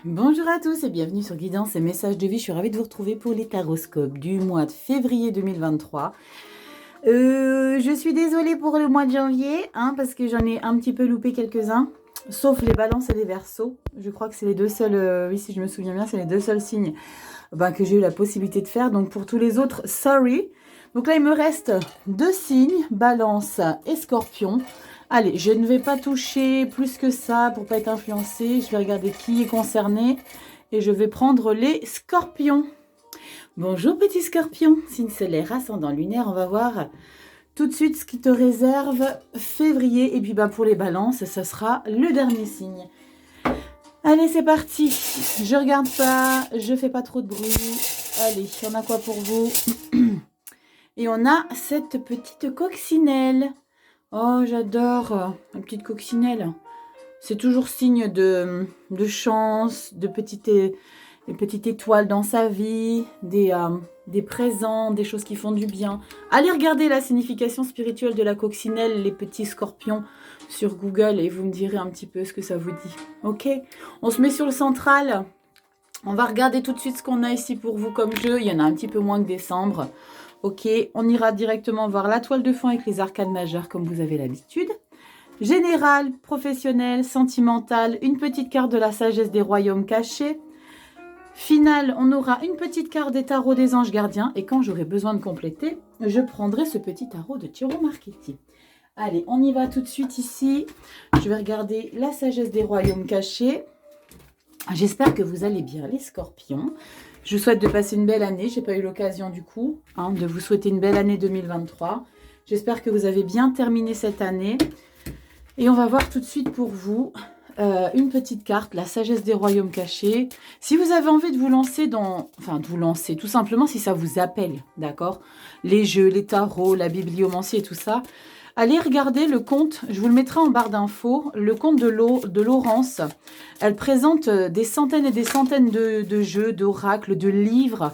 Bonjour à tous et bienvenue sur Guidance et Messages de vie. Je suis ravie de vous retrouver pour les taroscopes du mois de février 2023. Je suis désolée pour le mois de janvier, parce que j'en ai un petit peu loupé quelques-uns, sauf les balances et les verseaux. Je crois que c'est les deux seuls, oui si je me souviens bien, c'est les deux seuls signes que j'ai eu la possibilité de faire. Donc pour tous les autres, sorry. Donc là il me reste deux signes, balance et scorpion. Allez, je ne vais pas toucher plus que ça pour pas être influencée. Je vais regarder qui est concerné et je vais prendre les scorpions. Bonjour petit scorpion, signe solaire, ascendant lunaire. On va voir tout de suite ce qui te réserve février. Et puis pour les balances, ça sera le dernier signe. Allez, c'est parti. Je regarde pas, je fais pas trop de bruit. Allez, on a quoi pour vous? Et on a cette petite coccinelle. Oh, j'adore une petite coccinelle. C'est toujours signe de chance, de petites étoiles dans sa vie, des présents, des choses qui font du bien. Allez regarder la signification spirituelle de la coccinelle, les petits scorpions, sur Google et vous me direz un petit peu ce que ça vous dit. Ok, on se met sur le central. On va regarder tout de suite ce qu'on a ici pour vous comme jeu. Il y en a un petit peu moins que décembre. Ok, on ira directement voir la toile de fond avec les arcanes majeures comme vous avez l'habitude. Général, professionnel, sentimental, une petite carte de la sagesse des royaumes cachés. Final, on aura une petite carte des tarots des anges gardiens. Et quand j'aurai besoin de compléter, je prendrai ce petit tarot de Tarot Marketing. Allez, on y va tout de suite ici. Je vais regarder la sagesse des royaumes cachés. J'espère que vous allez bien les scorpions. Je vous souhaite de passer une belle année. Je n'ai pas eu l'occasion du coup de vous souhaiter une belle année 2023. J'espère que vous avez bien terminé cette année. Et on va voir tout de suite pour vous une petite carte, la sagesse des royaumes cachés. Si vous avez envie de vous lancer tout simplement si ça vous appelle, d'accord? Les jeux, les tarots, la bibliomancie et tout ça. Allez regarder le conte, je vous le mettrai en barre d'infos, le conte de Laurence. Elle présente des centaines et des centaines de jeux, d'oracles, de livres.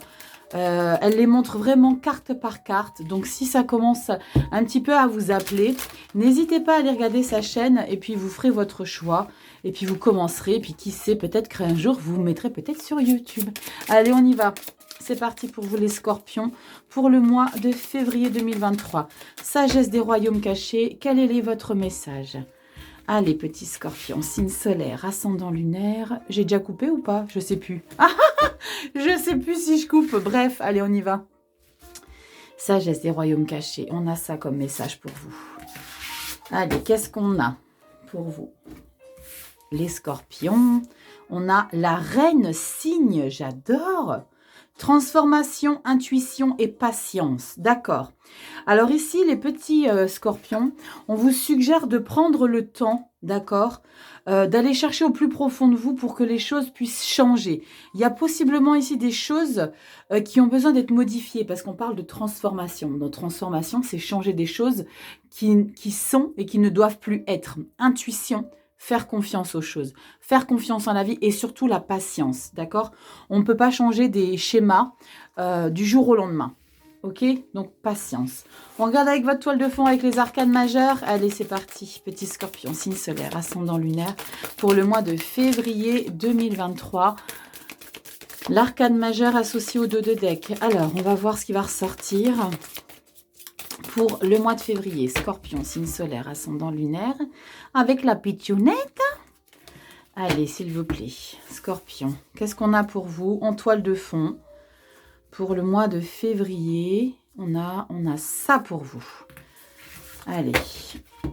Elle les montre vraiment carte par carte. Donc si ça commence un petit peu à vous appeler, n'hésitez pas à aller regarder sa chaîne et puis vous ferez votre choix. Et puis vous commencerez, et puis qui sait, peut-être qu'un jour vous vous mettrez peut-être sur YouTube. Allez, on y va. C'est parti pour vous les scorpions, pour le mois de février 2023. Sagesse des royaumes cachés, quel est votre message? Allez, petits scorpions, signe solaire, ascendant lunaire. J'ai déjà coupé ou pas? Je sais plus. Je sais plus si je coupe. Bref, allez, on y va. Sagesse des royaumes cachés, on a ça comme message pour vous. Allez, qu'est-ce qu'on a pour vous? Les scorpions, on a la reine cygne, j'adore. Transformation, intuition et patience. D'accord. Alors ici, les petits scorpions, on vous suggère de prendre le temps, d'accord, d'aller chercher au plus profond de vous pour que les choses puissent changer. Il y a possiblement ici des choses qui ont besoin d'être modifiées parce qu'on parle de transformation. Donc transformation, c'est changer des choses qui sont et qui ne doivent plus être. Intuition, faire confiance aux choses, faire confiance en la vie et surtout la patience, d'accord? On ne peut pas changer des schémas du jour au lendemain, ok? Donc, patience. On regarde avec votre toile de fond avec les arcanes majeures. Allez, c'est parti. Petit scorpion, signe solaire, ascendant lunaire pour le mois de février 2023. L'arcane majeure associée aux 2 de deck. Alors, on va voir ce qui va ressortir pour le mois de février. Scorpion, signe solaire, ascendant lunaire, avec la pitchounette. Allez, s'il vous plaît, Scorpion, qu'est-ce qu'on a pour vous en toile de fond pour le mois de février? On a ça pour vous. Allez,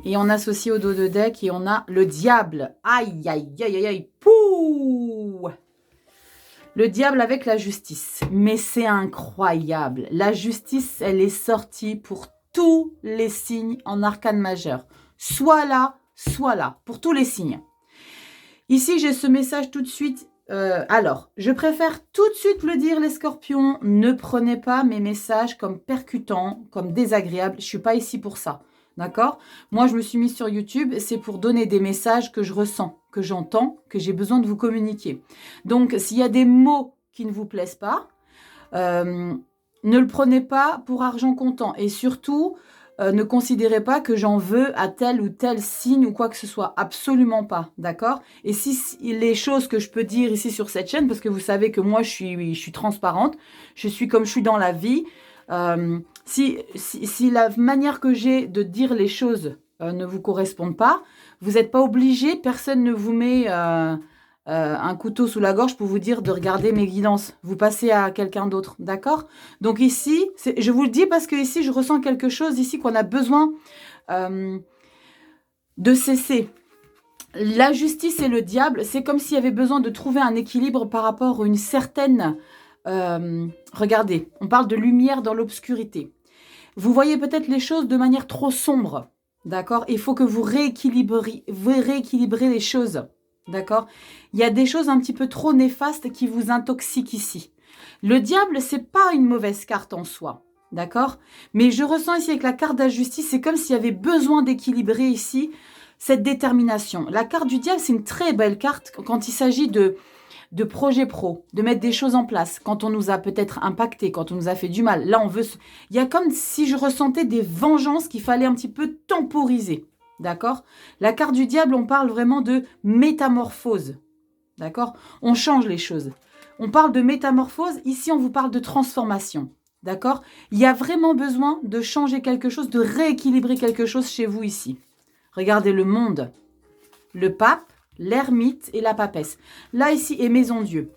et on associe au dos de deck et on a le diable. Aïe, aïe, aïe, aïe, aïe, pouh! Le diable avec la justice. Mais c'est incroyable. La justice, elle est sortie pour tous les signes en arcane majeur. Soit là, pour tous les signes. Ici, j'ai ce message tout de suite. Alors, je préfère tout de suite le dire, les scorpions. Ne prenez pas mes messages comme percutants, comme désagréables. Je ne suis pas ici pour ça. D'accord? Moi, je me suis mise sur YouTube. C'est pour donner des messages que je ressens, que j'entends, que j'ai besoin de vous communiquer. Donc, s'il y a des mots qui ne vous plaisent pas, ne le prenez pas pour argent comptant. Et surtout, ne considérez pas que j'en veux à tel ou tel signe ou quoi que ce soit. Absolument pas, d'accord? Et si les choses que je peux dire ici sur cette chaîne, parce que vous savez que moi, je suis transparente, je suis comme je suis dans la vie. Si la manière que j'ai de dire les choses ne vous correspond pas, vous n'êtes pas obligé, personne ne vous met un couteau sous la gorge pour vous dire de regarder mes guidances. Vous passez à quelqu'un d'autre, d'accord? Donc ici, je vous le dis parce que ici, je ressens quelque chose ici qu'on a besoin de cesser. La justice et le diable, c'est comme s'il y avait besoin de trouver un équilibre par rapport à une certaine... regardez, on parle de lumière dans l'obscurité. Vous voyez peut-être les choses de manière trop sombre, d'accord? Il faut que vous rééquilibrez les choses. D'accord? Il y a des choses un petit peu trop néfastes qui vous intoxiquent ici. Le diable, c'est pas une mauvaise carte en soi. D'accord? Mais je ressens ici avec la carte de la justice, c'est comme s'il y avait besoin d'équilibrer ici cette détermination. La carte du diable, c'est une très belle carte quand il s'agit de projets pro, de mettre des choses en place, quand on nous a peut-être impacté, quand on nous a fait du mal. Là, on veut... Il y a comme si je ressentais des vengeances qu'il fallait un petit peu temporiser. D'accord? La carte du diable, on parle vraiment de métamorphose. D'accord? On change les choses. On parle de métamorphose. Ici, on vous parle de transformation. D'accord? Il y a vraiment besoin de changer quelque chose, de rééquilibrer quelque chose chez vous ici. Regardez le monde. Le pape, l'ermite et la papesse. Là, ici, est Maison Dieu.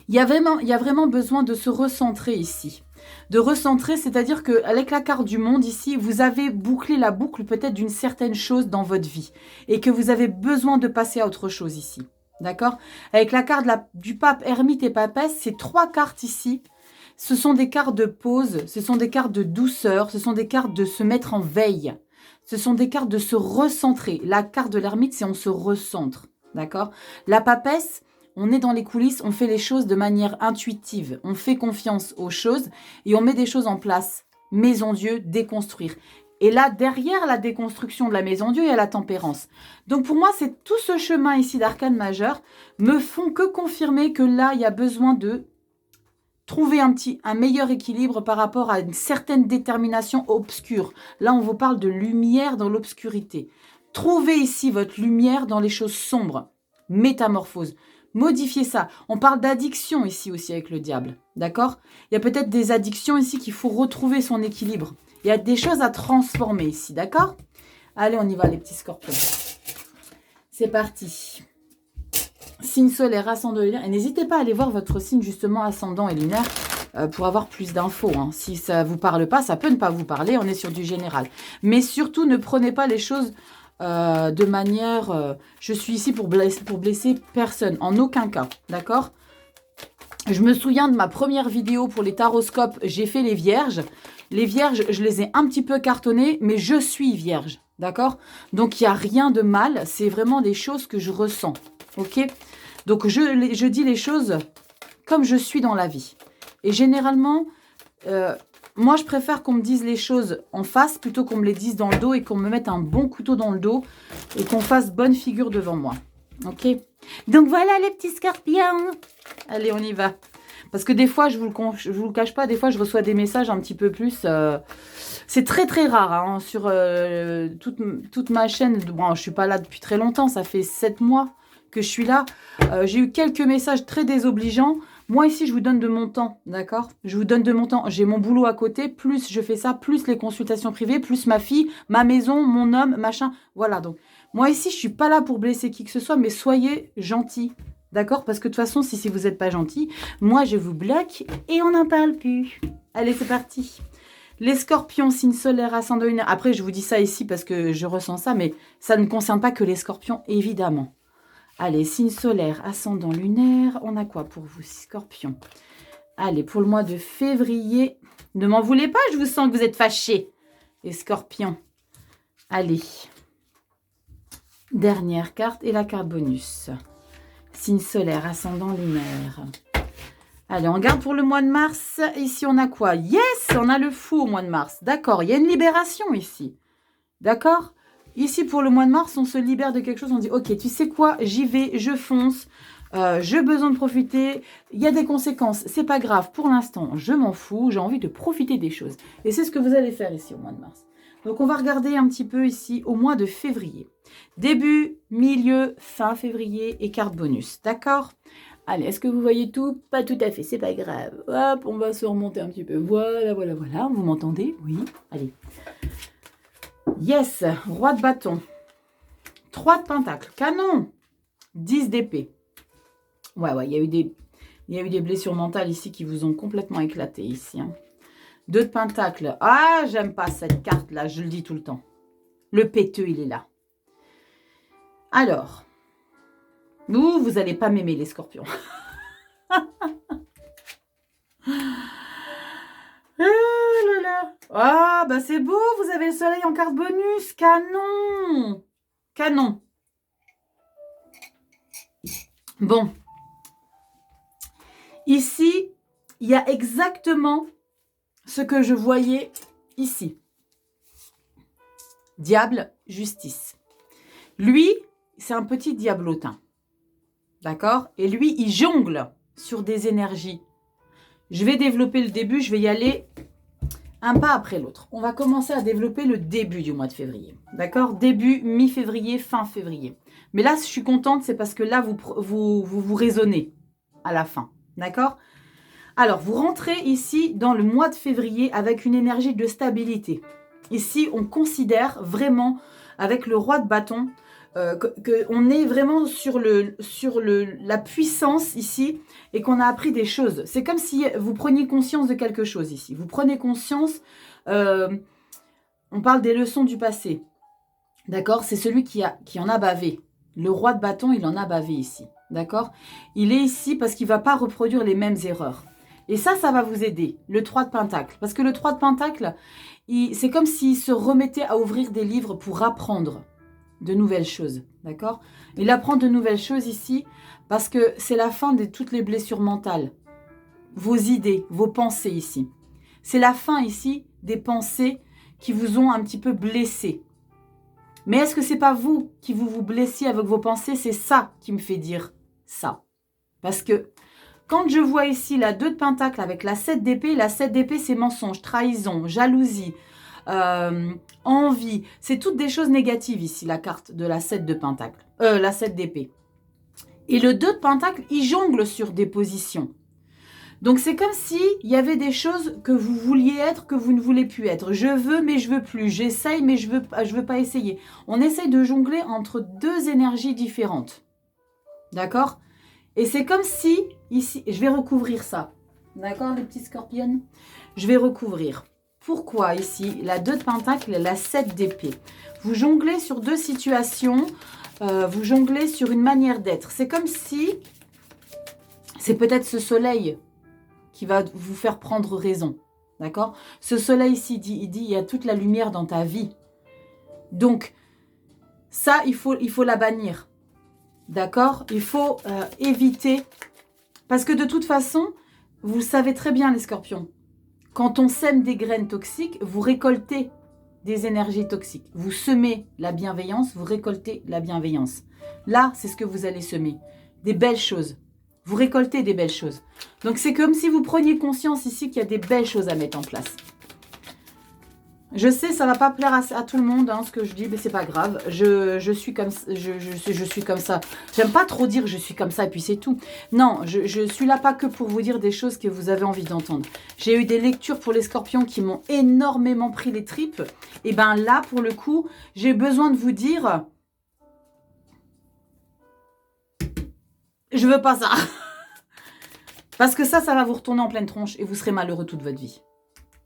Il y a vraiment besoin de se recentrer ici. De recentrer, c'est-à-dire qu'avec la carte du monde ici, vous avez bouclé la boucle peut-être d'une certaine chose dans votre vie et que vous avez besoin de passer à autre chose ici. D'accord? Avec la carte du pape, ermite et papesse, ces trois cartes ici, ce sont des cartes de pause, ce sont des cartes de douceur, ce sont des cartes de se mettre en veille. Ce sont des cartes de se recentrer. La carte de l'ermite, c'est on se recentre. D'accord? La papesse, on est dans les coulisses, on fait les choses de manière intuitive. On fait confiance aux choses et on met des choses en place. Maison Dieu, déconstruire. Et là, derrière la déconstruction de la Maison Dieu, il y a la tempérance. Donc pour moi, c'est tout ce chemin ici d'arcane majeur me font que confirmer que là, il y a besoin de trouver un meilleur équilibre par rapport à une certaine détermination obscure. Là, on vous parle de lumière dans l'obscurité. Trouvez ici votre lumière dans les choses sombres. Métamorphose. Modifiez ça. On parle d'addiction ici aussi avec le diable. D'accord? Il y a peut-être des addictions ici qu'il faut retrouver son équilibre. Il y a des choses à transformer ici. D'accord? Allez, on y va les petits scorpions. C'est parti. Signe solaire, ascendant et lunaire. Et n'hésitez pas à aller voir votre signe justement ascendant et lunaire pour avoir plus d'infos. Hein. Si ça ne vous parle pas, ça peut ne pas vous parler. On est sur du général. Mais surtout, ne prenez pas les choses... de manière, je suis ici pour blesser personne, en aucun cas, d'accord? Je me souviens de ma première vidéo pour les taroscopes, j'ai fait les vierges. Les vierges, je les ai un petit peu cartonnées, mais je suis vierge, d'accord? Donc, il n'y a rien de mal, c'est vraiment des choses que je ressens, ok? Donc, je dis les choses comme je suis dans la vie. Et généralement... moi, je préfère qu'on me dise les choses en face plutôt qu'on me les dise dans le dos et qu'on me mette un bon couteau dans le dos et qu'on fasse bonne figure devant moi. Ok? Donc voilà les petits scorpions. Allez, on y va. Parce que des fois, je vous le cache pas, des fois, je reçois des messages un petit peu plus... c'est très, très rare hein, sur toute ma chaîne. Bon, je suis pas là depuis très longtemps, ça fait 7 mois que je suis là. J'ai eu quelques messages très désobligeants. Moi, ici, je vous donne de mon temps, d'accord? Je vous donne de mon temps. J'ai mon boulot à côté, plus je fais ça, plus les consultations privées, plus ma fille, ma maison, mon homme, machin. Voilà, donc, moi, ici, je suis pas là pour blesser qui que ce soit, mais soyez gentils, d'accord? Parce que de toute façon, si vous n'êtes pas gentil, moi, je vous bloque et on n'en parle plus. Allez, c'est parti. Les scorpions, signe solaire, ascendant lunaire. Après, je vous dis ça ici parce que je ressens ça, mais ça ne concerne pas que les scorpions, évidemment. Allez, signe solaire, ascendant lunaire. On a quoi pour vous, scorpion? Allez, pour le mois de février. Ne m'en voulez pas, je vous sens que vous êtes fâchés. Les scorpions. Allez. Dernière carte et la carte bonus. Signe solaire, ascendant lunaire. Allez, on regarde pour le mois de mars. Ici, on a quoi? Yes, on a le fou au mois de mars. D'accord, il y a une libération ici. D'accord? Ici, pour le mois de mars, on se libère de quelque chose. On dit, ok, tu sais quoi? J'y vais, je fonce. J'ai besoin de profiter. Il y a des conséquences. C'est pas grave. Pour l'instant, je m'en fous. J'ai envie de profiter des choses. Et c'est ce que vous allez faire ici au mois de mars. Donc, on va regarder un petit peu ici au mois de février. Début, milieu, fin février et carte bonus. D'accord? Allez, est-ce que vous voyez tout? Pas tout à fait, c'est pas grave. Hop, on va se remonter un petit peu. Voilà, voilà, voilà. Vous m'entendez? Oui. Allez. Yes, roi de bâton. 3 de pentacle. Canon. 10 d'épée. Ouais, il y a eu des blessures mentales ici qui vous ont complètement éclaté ici. Hein. 2 de pentacle. Ah, j'aime pas cette carte-là, je le dis tout le temps. Le péteux, il est là. Alors, vous n'allez pas m'aimer les scorpions. Oh là là. Ah, bah c'est beau, vous avez le soleil en carte bonus. Canon. Canon. Bon. Ici, il y a exactement ce que je voyais ici. Diable, justice. Lui, c'est un petit diablotin. D'accord? Et lui, il jongle sur des énergies. Je vais développer le début, je vais y aller un pas après l'autre. On va commencer à développer le début du mois de février. D'accord? Début, mi-février, fin février. Mais là, je suis contente, c'est parce que là, vous raisonnez à la fin. D'accord? Alors, vous rentrez ici dans le mois de février avec une énergie de stabilité. Ici, on considère vraiment, avec le roi de bâton, qu'on est vraiment sur la puissance ici et qu'on a appris des choses. C'est comme si vous preniez conscience de quelque chose ici. Vous prenez conscience, on parle des leçons du passé. D'accord? C'est celui qui en a bavé. Le roi de bâton, il en a bavé ici. D'accord? Il est ici parce qu'il ne va pas reproduire les mêmes erreurs. Et ça va vous aider. Le 3 de pentacle. Parce que le 3 de pentacle, c'est comme s'il se remettait à ouvrir des livres pour apprendre de nouvelles choses, d'accord? Il apprend de nouvelles choses ici parce que c'est la fin de toutes les blessures mentales, vos idées, vos pensées ici. C'est la fin ici des pensées qui vous ont un petit peu blessé. Mais est-ce que c'est pas vous qui vous blessiez avec vos pensées? C'est ça qui me fait dire ça. Parce que quand je vois ici la 2 de pentacle avec la 7 d'épée, la 7 d'épée c'est mensonge, trahison, jalousie, envie, c'est toutes des choses négatives ici, la carte de la 7 de pentacle, la 7 d'épée. Et le 2 de pentacle, il jongle sur des positions. Donc c'est comme si il y avait des choses que vous vouliez être, que vous ne voulez plus être. Je veux, mais je veux plus. J'essaye, mais je veux pas essayer. On essaye de jongler entre 2 énergies différentes. D'accord? Et c'est comme si, ici, je vais recouvrir ça. D'accord, les petits scorpions? Je vais recouvrir. Pourquoi ici, la 2 de pentacle et la 7 d'épée? Vous jonglez sur 2 situations, vous jonglez sur une manière d'être. C'est comme si, c'est peut-être ce soleil qui va vous faire prendre raison. D'accord? Ce soleil ici, il dit, il y a toute la lumière dans ta vie. Donc, ça, il faut la bannir. D'accord? Il faut éviter, parce que de toute façon, vous le savez très bien les scorpions, quand on sème des graines toxiques, vous récoltez des énergies toxiques. Vous semez la bienveillance, vous récoltez la bienveillance. Là, c'est ce que vous allez semer. Des belles choses. Vous récoltez des belles choses. Donc, c'est comme si vous preniez conscience ici qu'il y a des belles choses à mettre en place. Je sais, ça ne va pas plaire à tout le monde, hein, ce que je dis, mais c'est pas grave. Je suis comme ça. J'aime pas trop dire je suis comme ça et puis c'est tout. Non, je suis là pas que pour vous dire des choses que vous avez envie d'entendre. J'ai eu des lectures pour les scorpions qui m'ont énormément pris les tripes. Et ben là, pour le coup, j'ai besoin de vous dire... Je veux pas ça. Parce que ça va vous retourner en pleine tronche et vous serez malheureux toute votre vie.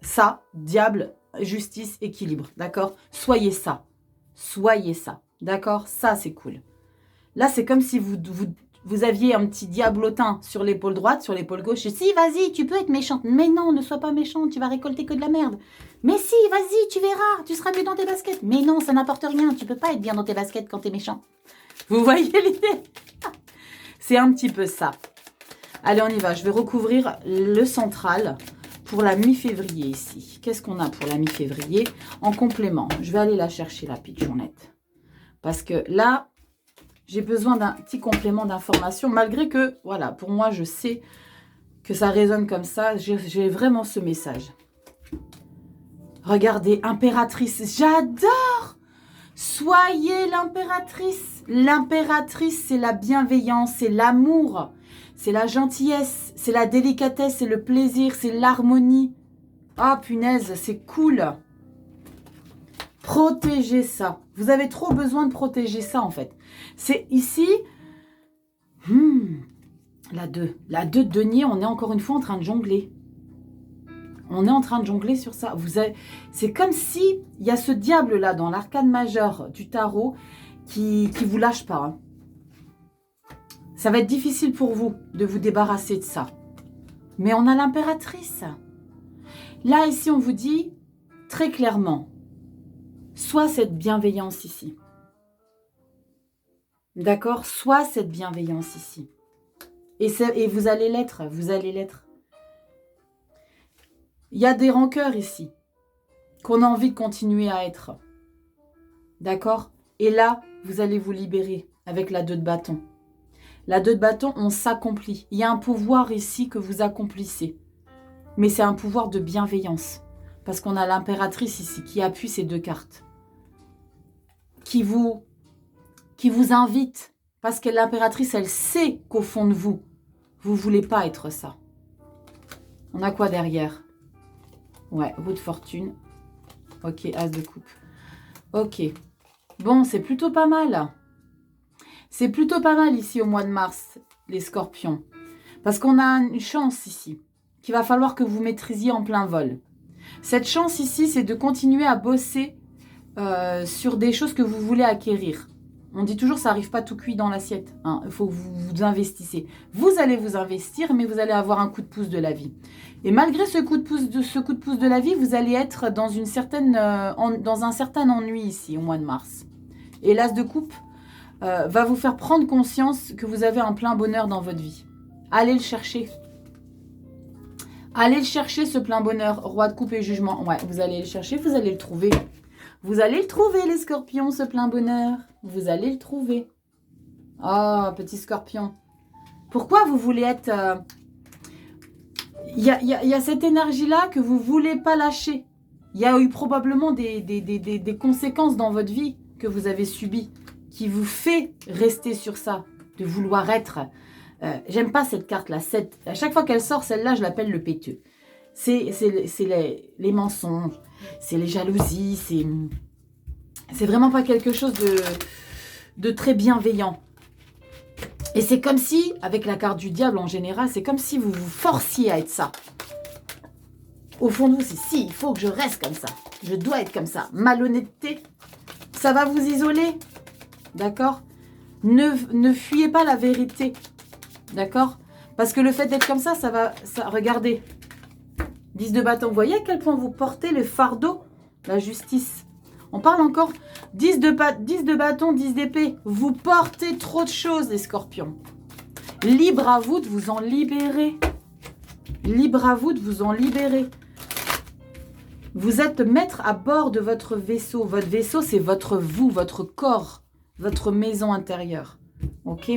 Ça, diable... Justice, équilibre, d'accord? Soyez ça. Soyez ça, d'accord? Ça, c'est cool. Là, c'est comme si vous aviez un petit diablotin sur l'épaule droite, sur l'épaule gauche. Et si, vas-y, tu peux être méchante. Mais non, ne sois pas méchante, tu vas récolter que de la merde. Mais si, vas-y, tu verras, tu seras mieux dans tes baskets. Mais non, ça n'apporte rien, tu peux pas être bien dans tes baskets quand t'es méchant. Vous voyez l'idée? C'est un petit peu ça. Allez, on y va. Je vais recouvrir le central pour la mi-février ici. Qu'est-ce qu'on a pour la mi-février en complément? Je vais aller la chercher, la pitchounette. Parce que là, j'ai besoin d'un petit complément d'information. Malgré que, voilà, pour moi, je sais que ça résonne comme ça. J'ai vraiment ce message. Regardez, impératrice, j'adore. Soyez l'impératrice. L'impératrice, c'est la bienveillance, c'est l'amour, c'est la gentillesse, c'est la délicatesse, c'est le plaisir, c'est l'harmonie. Ah, punaise, c'est cool. Protégez ça. Vous avez trop besoin de protéger ça, en fait. C'est ici... la 2. La 2 de denier, on est encore une fois en train de jongler. On est en train de jongler sur ça. C'est comme si il y a ce diable-là dans l'arcane majeure du tarot qui vous lâche pas. Hein. Ça va être difficile pour vous de vous débarrasser de ça. Mais on a l'impératrice. Là, ici, on vous dit très clairement, soit cette bienveillance ici. D'accord? Soit cette bienveillance ici. Et vous allez l'être, vous allez l'être. Il y a des rancœurs ici, qu'on a envie de continuer à être. D'accord? Et là, vous allez vous libérer avec la 2 de bâton. La 2 de bâton, on s'accomplit. Il y a un pouvoir ici que vous accomplissez. Mais c'est un pouvoir de bienveillance. Parce qu'on a l'impératrice ici qui appuie ces 2 cartes. Qui vous invite. Parce que l'impératrice, elle sait qu'au fond de vous, vous ne voulez pas être ça. On a quoi derrière? Ouais, roue de fortune. Ok, as de coupe. Ok. Bon, c'est plutôt pas mal. C'est plutôt pas mal ici au mois de mars, les scorpions. Parce qu'on a une chance ici, qu'il va falloir que vous maîtrisiez en plein vol. Cette chance ici, c'est de continuer à bosser sur des choses que vous voulez acquérir. On dit toujours, ça n'arrive pas tout cuit dans l'assiette. Hein. Il faut que vous vous investissez. Vous allez vous investir, mais vous allez avoir un coup de pouce de la vie. Et malgré ce coup de pouce de la vie, vous allez être dans dans un certain ennui ici, au mois de mars. Et l'as de coupe va vous faire prendre conscience que vous avez un plein bonheur dans votre vie. Allez le chercher. Allez le chercher, ce plein bonheur. Roi de coupe et jugement. Ouais, vous allez le chercher, vous allez le trouver. Vous allez le trouver, les scorpions, ce plein bonheur. Vous allez le trouver. Oh, petit scorpion. Pourquoi vous voulez être... Il y a cette énergie-là que vous ne voulez pas lâcher. Il y a eu probablement des conséquences dans votre vie que vous avez subies qui vous fait rester sur ça, de vouloir être. J'aime pas cette carte-là. À chaque fois qu'elle sort, celle-là, je l'appelle le péteux. C'est les mensonges, c'est les jalousies, c'est vraiment pas quelque chose de très bienveillant. Et c'est comme si, avec la carte du diable en général, c'est comme si vous vous forciez à être ça. Au fond de vous, c'est si, il faut que je reste comme ça. Je dois être comme ça. Malhonnêteté, ça va vous isoler. D'accord? Ne fuyez pas la vérité. D'accord? Parce que le fait d'être comme ça, regardez. 10 de bâton. Vous voyez à quel point vous portez le fardeau? La justice. On parle encore 10 de bâton, 10 d'épée. Vous portez trop de choses, les scorpions. Libre à vous de vous en libérer. Libre à vous de vous en libérer. Vous êtes maître à bord de votre vaisseau. Votre vaisseau, c'est votre vous, votre corps, votre maison intérieure. Ok?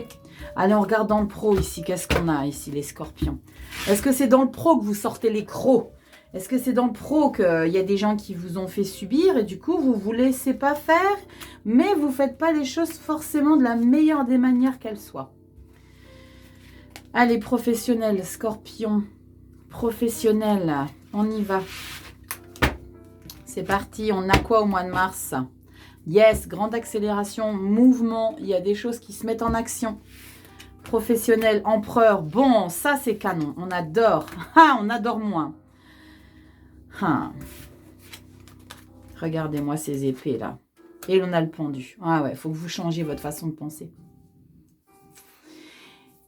Allez, on regarde dans le pro ici. Qu'est-ce qu'on a ici, les scorpions? Est-ce que c'est dans le pro que vous sortez les crocs? Est-ce que c'est dans le pro qu'il y a des gens qui vous ont fait subir et du coup, vous ne vous laissez pas faire, mais vous ne faites pas les choses forcément de la meilleure des manières qu'elles soient? Allez, professionnel, scorpion, professionnel, on y va. C'est parti, on a quoi au mois de mars? Yes, grande accélération, mouvement, il y a des choses qui se mettent en action. Professionnel, empereur, bon, ça c'est canon, on adore. Ah, on adore moins. Ah. Regardez-moi ces épées là. Et on a le pendu. Ah ouais, il faut que vous changiez votre façon de penser.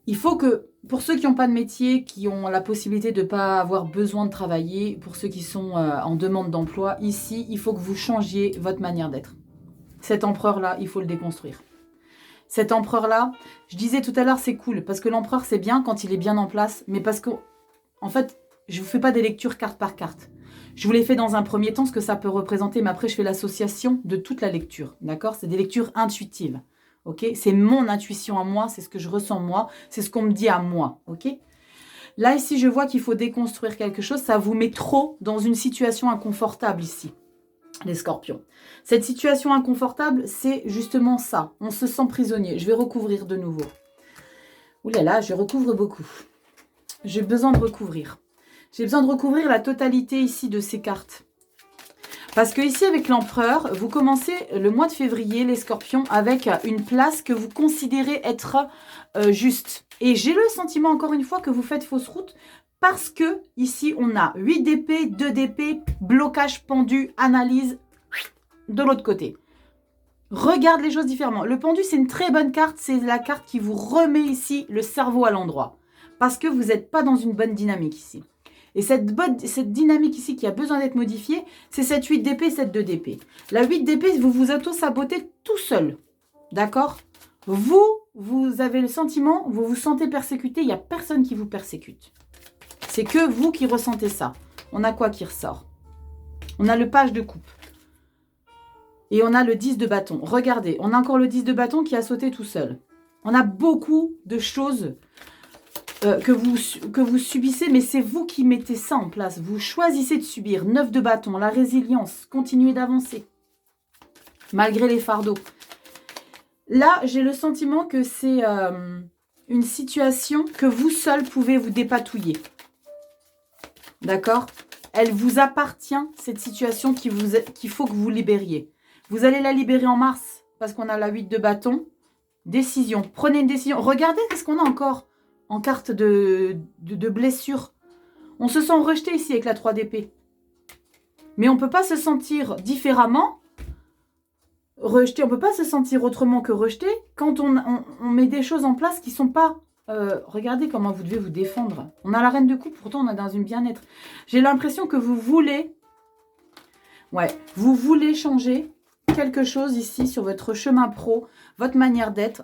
Il faut que, pour ceux qui n'ont pas de métier, qui ont la possibilité de ne pas avoir besoin de travailler, pour ceux qui sont en demande d'emploi, ici, il faut que vous changiez votre manière d'être. Cet empereur-là, il faut le déconstruire. Cet empereur-là, je disais tout à l'heure, c'est cool, parce que l'empereur, c'est bien quand il est bien en place, mais parce que, en fait, je ne vous fais pas des lectures carte par carte. Je vous l'ai fait dans un premier temps, ce que ça peut représenter, mais après, je fais l'association de toute la lecture, d'accord? C'est des lectures intuitives, ok? C'est mon intuition à moi, c'est ce que je ressens moi, c'est ce qu'on me dit à moi, ok? Là, ici, je vois qu'il faut déconstruire quelque chose. Ça vous met trop dans une situation inconfortable ici, les scorpions. Cette situation inconfortable, c'est justement ça. On se sent prisonnier. Je vais recouvrir de nouveau. Ouh là là, je recouvre beaucoup. J'ai besoin de recouvrir. J'ai besoin de recouvrir la totalité ici de ces cartes. Parce que ici, avec l'empereur, vous commencez le mois de février, les scorpions, avec une place que vous considérez être juste. Et j'ai le sentiment, encore une fois, que vous faites fausse route parce que ici, on a 8 d'épée, 2 d'épée, blocage pendu, analyse de l'autre côté. Regarde les choses différemment. Le pendu, c'est une très bonne carte. C'est la carte qui vous remet ici le cerveau à l'endroit. Parce que vous n'êtes pas dans une bonne dynamique ici. Et cette dynamique ici qui a besoin d'être modifiée, c'est cette 8 d'épée, cette 2 d'épée. La 8 d'épée, vous vous auto-sabotez tout seul. D'accord? Vous avez le sentiment, vous vous sentez persécuté, il n'y a personne qui vous persécute. C'est que vous qui ressentez ça. On a quoi qui ressort? On a le page de coupe. Et on a le 10 de bâton. Regardez, on a encore le 10 de bâton qui a sauté tout seul. On a beaucoup de choses que vous subissez, mais c'est vous qui mettez ça en place. Vous choisissez de subir. 9 de bâton, la résilience, continuer d'avancer. Malgré les fardeaux. Là, j'ai le sentiment que c'est une situation que vous seul pouvez vous dépatouiller. D'accord? Elle vous appartient, cette situation qu'il faut que vous libériez. Vous allez la libérer en mars, parce qu'on a la 8 de bâton. Décision. Prenez une décision. Regardez ce qu'on a encore en carte de blessure. On se sent rejeté ici avec la 3 d'épée. Mais on ne peut pas se sentir différemment. Rejeté, on ne peut pas se sentir autrement que rejeté quand on met des choses en place qui ne sont pas... regardez comment vous devez vous défendre. On a la reine de coupe, pourtant on est dans une bien-être. J'ai l'impression que vous voulez... Ouais, vous voulez changer quelque chose ici sur votre chemin pro, votre manière d'être,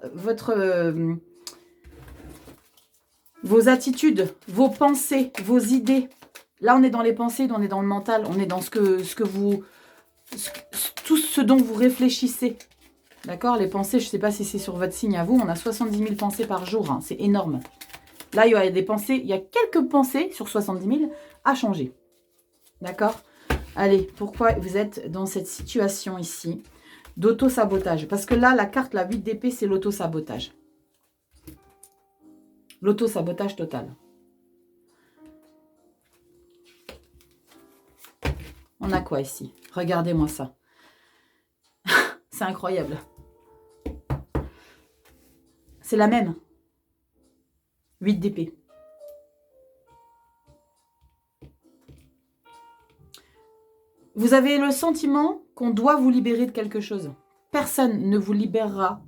vos attitudes, vos pensées, vos idées. Là, on est dans les pensées, on est dans le mental, on est dans tout ce dont vous réfléchissez. D'accord? Les pensées, je ne sais pas si c'est sur votre signe à vous, on a 70 000 pensées par jour, hein, c'est énorme. Là, il y a des pensées, il y a quelques pensées sur 70 000 à changer. D'accord? Allez, pourquoi vous êtes dans cette situation ici d'auto-sabotage? Parce que là, la carte, la 8 d'épée, c'est l'auto-sabotage. L'auto-sabotage total. On a quoi ici? Regardez-moi ça. C'est incroyable. C'est la même. 8 d'épée. Vous avez le sentiment qu'on doit vous libérer de quelque chose. Personne ne vous libérera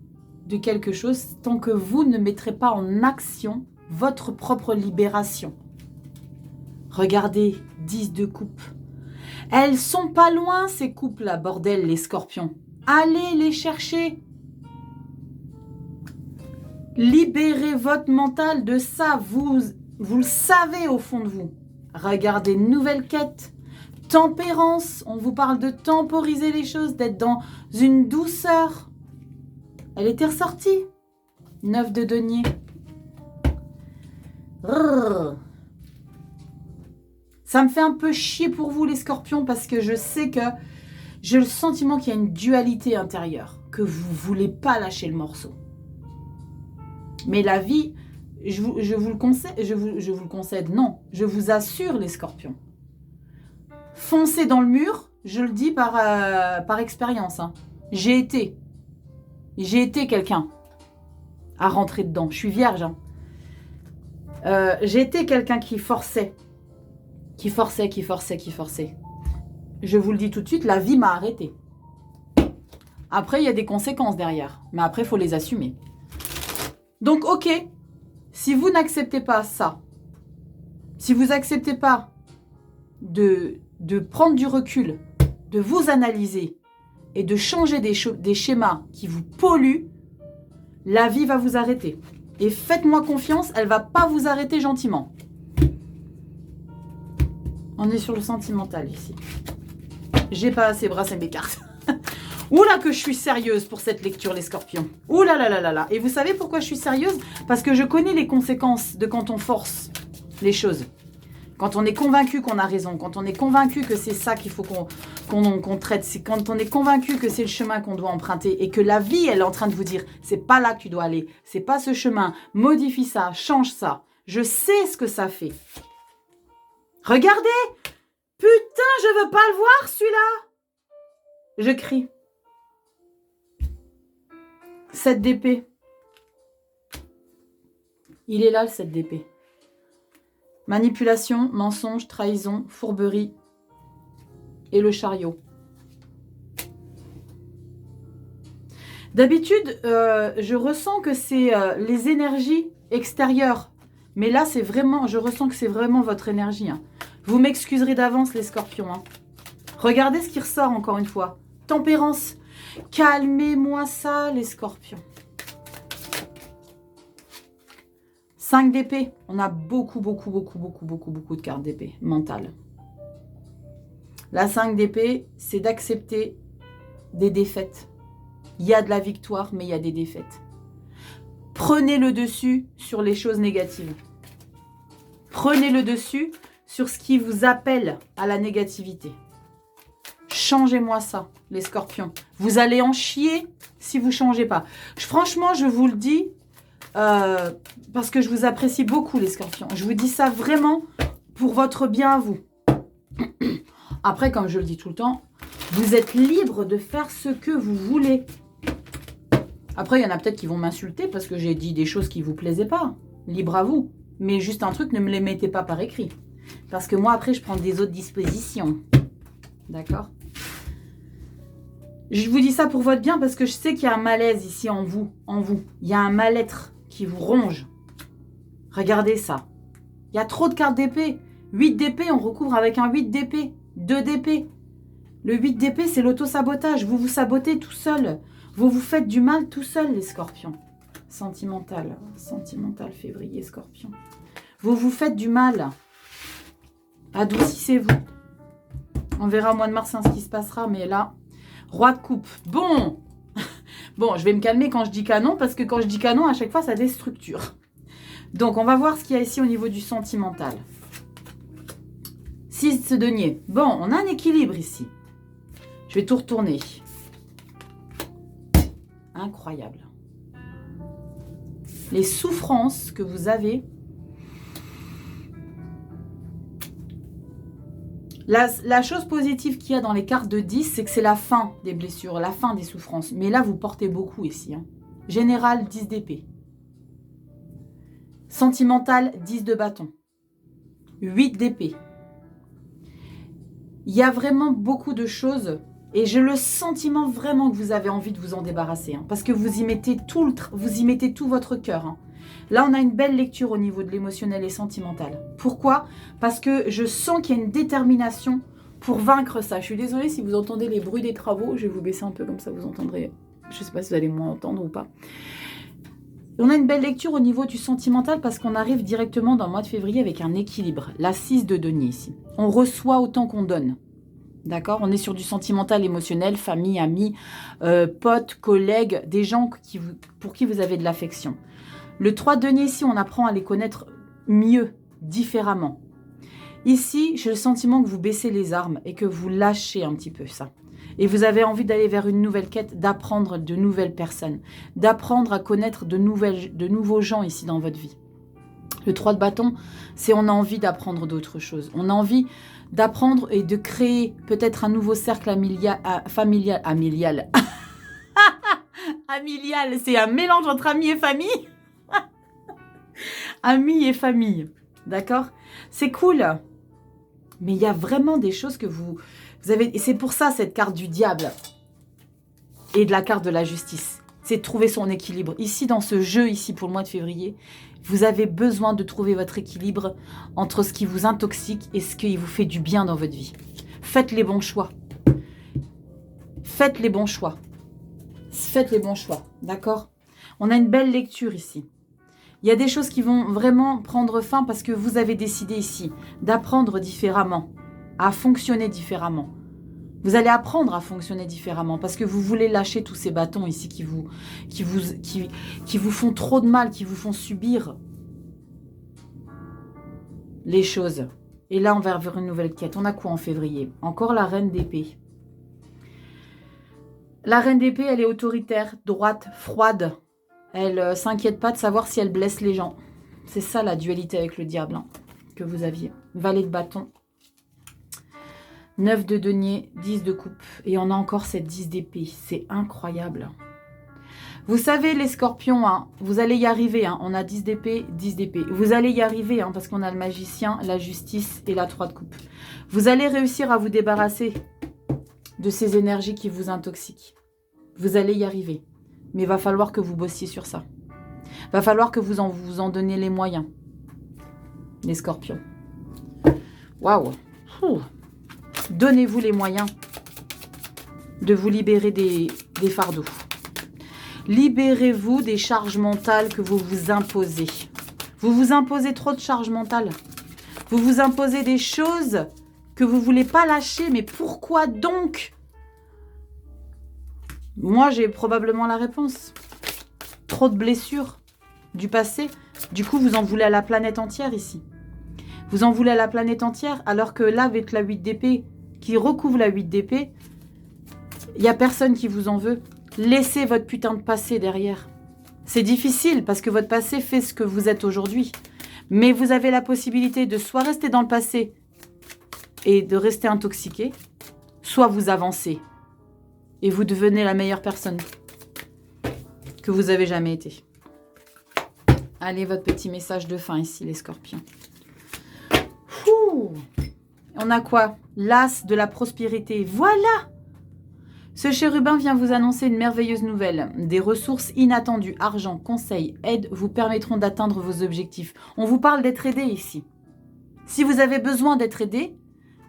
de quelque chose tant que vous ne mettrez pas en action votre propre libération. Regardez, 10 de coupe. Elles sont pas loin, ces coupes-là, bordel, les scorpions. Allez les chercher. Libérez votre mental de ça. Vous le savez au fond de vous. Regardez, nouvelle quête. Tempérance, on vous parle de temporiser les choses, d'être dans une douceur. Elle était ressortie. 9 de denier. Ça me fait un peu chier pour vous les scorpions parce que je sais que j'ai le sentiment qu'il y a une dualité intérieure, que vous ne voulez pas lâcher le morceau. Mais la vie, je vous le concède, non, je vous assure les scorpions. Foncez dans le mur, je le dis par expérience. Hein. J'ai été quelqu'un à rentrer dedans. Je suis vierge. Hein. J'ai été quelqu'un qui forçait. Qui forçait. Je vous le dis tout de suite, la vie m'a arrêté. Après, il y a des conséquences derrière. Mais après, il faut les assumer. Donc, ok, si vous n'acceptez pas ça, si vous n'acceptez pas de prendre du recul, de vous analyser et de changer des schémas qui vous polluent, la vie va vous arrêter. Et faites-moi confiance, elle ne va pas vous arrêter gentiment. On est sur le sentimental ici. J'ai pas assez brassé mes cartes. Oula que je suis sérieuse pour cette lecture, les scorpions. Oula là là là là. Et vous savez pourquoi je suis sérieuse? Parce que je connais les conséquences de quand on force. les choses. Quand on est convaincu qu'on a raison, quand on est convaincu que c'est ça qu'il faut qu'on traite, c'est quand on est convaincu que c'est le chemin qu'on doit emprunter et que la vie, elle est en train de vous dire, c'est pas là que tu dois aller, c'est pas ce chemin, modifie ça, change ça. Je sais ce que ça fait. Regardez! Putain, je veux pas le voir, celui-là! Je crie. 7 d'épée. Il est là, le 7 d'épée. Manipulation, mensonge, trahison, fourberie et le chariot. D'habitude, je ressens que c'est les énergies extérieures. Mais là, c'est vraiment, je ressens que c'est vraiment votre énergie. Hein. Vous m'excuserez d'avance, les scorpions. Hein. Regardez ce qui ressort encore une fois. Tempérance. Calmez-moi ça, les scorpions. 5 d'épée. On a beaucoup de cartes d'épée mentale. La 5 d'épée, c'est d'accepter des défaites. Il y a de la victoire, mais il y a des défaites. Prenez le dessus sur les choses négatives. Prenez le dessus sur ce qui vous appelle à la négativité. Changez-moi ça, les scorpions. Vous allez en chier si vous ne changez pas. Franchement, je vous le dis, parce que je vous apprécie beaucoup, les scorpions. Je vous dis ça vraiment pour votre bien à vous. Après, comme je le dis tout le temps, vous êtes libre de faire ce que vous voulez. Après, il y en a peut-être qui vont m'insulter parce que j'ai dit des choses qui ne vous plaisaient pas. Libre à vous. Mais juste un truc, ne me les mettez pas par écrit. Parce que moi, après, je prends des autres dispositions. D'accord ? Je vous dis ça pour votre bien parce que je sais qu'il y a un malaise ici en vous. Il y a un mal-être qui vous ronge. Regardez ça. Il y a trop de cartes d'épée. 8 d'épée, on recouvre avec un 8 d'épée. 2 d'épée. Le 8 d'épée, c'est l'auto-sabotage. Vous vous sabotez tout seul. Vous vous faites du mal tout seul, les scorpions. Sentimental, février, scorpion. Vous vous faites du mal. Adoucissez-vous. On verra au mois de mars ce qui se passera, mais là, roi de coupe. Bon, je vais me calmer quand je dis canon, parce que quand je dis canon, à chaque fois, ça déstructure. Donc, on va voir ce qu'il y a ici au niveau du sentimental. 6 de denier. Bon, on a un équilibre ici. Je vais tout retourner. Incroyable. Les souffrances que vous avez. La chose positive qu'il y a dans les cartes de 10, c'est que c'est la fin des blessures, la fin des souffrances. Mais là, vous portez beaucoup ici. Hein. Général, 10 d'épée. Sentimental, 10 de bâton. 8 d'épée. Il y a vraiment beaucoup de choses. Et j'ai le sentiment vraiment que vous avez envie de vous en débarrasser. Hein, parce que vous y mettez tout votre cœur. Hein. Là, on a une belle lecture au niveau de l'émotionnel et sentimental. Pourquoi? Parce que je sens qu'il y a une détermination pour vaincre ça. Je suis désolée si vous entendez les bruits des travaux. Je vais vous baisser un peu comme ça, vous entendrez. Je ne sais pas si vous allez moins entendre ou pas. On a une belle lecture au niveau du sentimental parce qu'on arrive directement dans le mois de février avec un équilibre. La 6 de denier ici. On reçoit autant qu'on donne. D'accord? On est sur du sentimental, émotionnel, famille, amis, potes, collègues, des gens pour qui vous avez de l'affection. Le 3 de denier ici, on apprend à les connaître mieux, différemment. Ici, j'ai le sentiment que vous baissez les armes et que vous lâchez un petit peu ça. Et vous avez envie d'aller vers une nouvelle quête, d'apprendre de nouvelles personnes, d'apprendre à connaître de nouveaux gens ici dans votre vie. Le 3 de bâton, c'est on a envie d'apprendre d'autres choses. On a envie d'apprendre et de créer peut-être un nouveau cercle familial. Familial, c'est un mélange entre amis et famille. Amis et famille, d'accord? C'est cool. Mais il y a vraiment des choses que vous avez... Et c'est pour ça cette carte du diable et de la carte de la justice. C'est de trouver son équilibre. Ici, dans ce jeu, ici, pour le mois de février, vous avez besoin de trouver votre équilibre entre ce qui vous intoxique et ce qui vous fait du bien dans votre vie. Faites les bons choix. Faites les bons choix. Faites les bons choix, d'accord? On a une belle lecture ici. Il y a des choses qui vont vraiment prendre fin parce que vous avez décidé ici d'apprendre différemment, à fonctionner différemment. Vous allez apprendre à fonctionner différemment parce que vous voulez lâcher tous ces bâtons ici qui vous font trop de mal, qui vous font subir. les choses. Et là, on va vers une nouvelle quête. On a quoi en février? Encore la reine d'épée. La reine d'épée, elle est autoritaire, droite, froide. Elle s'inquiète pas de savoir si elle blesse les gens. C'est ça la dualité avec le diable hein, que vous aviez. Valet de bâton. 9 de denier, 10 de coupe. Et on a encore cette 10 d'épée. C'est incroyable. Vous savez, les scorpions, hein, vous allez y arriver. Hein, on a 10 d'épée, 10 d'épée. Vous allez y arriver hein, parce qu'on a le magicien, la justice et la 3 de coupe. Vous allez réussir à vous débarrasser de ces énergies qui vous intoxiquent. Vous allez y arriver. Mais il va falloir que vous bossiez sur ça. Il va falloir que vous en donniez les moyens. Les scorpions. Waouh. Donnez-vous les moyens de vous libérer des fardeaux. Libérez-vous des charges mentales que vous vous imposez. Vous vous imposez trop de charges mentales. Vous vous imposez des choses que vous ne voulez pas lâcher. Mais pourquoi donc? Moi, j'ai probablement la réponse. Trop de blessures du passé. Du coup, vous en voulez à la planète entière ici. Vous en voulez à la planète entière, alors que là, avec la 8 d'épée, qui recouvre la 8 d'épée, il n'y a personne qui vous en veut. Laissez votre putain de passé derrière. C'est difficile, parce que votre passé fait ce que vous êtes aujourd'hui. Mais vous avez la possibilité de soit rester dans le passé et de rester intoxiqué, soit vous avancez. Et vous devenez la meilleure personne que vous avez jamais été. Allez, votre petit message de fin ici, les scorpions. Ouh. On a quoi? L'as de la prospérité. Voilà! Ce chérubin vient vous annoncer une merveilleuse nouvelle. Des ressources inattendues, argent, conseils, aide vous permettront d'atteindre vos objectifs. On vous parle d'être aidé ici. Si vous avez besoin d'être aidé,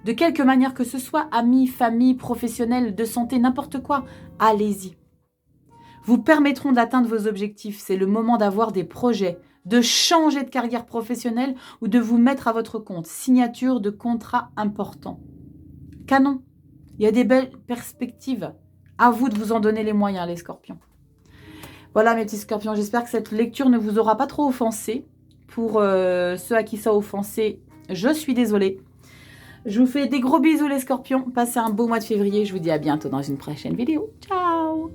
de quelque manière que ce soit, amis, famille, professionnels, de santé, n'importe quoi, allez-y. Vous permettront d'atteindre vos objectifs. C'est le moment d'avoir des projets, de changer de carrière professionnelle ou de vous mettre à votre compte. Signature de contrats importants. Canon. Il y a des belles perspectives. À vous de vous en donner les moyens, les scorpions. Voilà, mes petits scorpions. J'espère que cette lecture ne vous aura pas trop offensé. Pour ceux à qui ça a offensé, je suis désolée. Je vous fais des gros bisous, les scorpions. Passez un beau mois de février. Je vous dis à bientôt dans une prochaine vidéo. Ciao!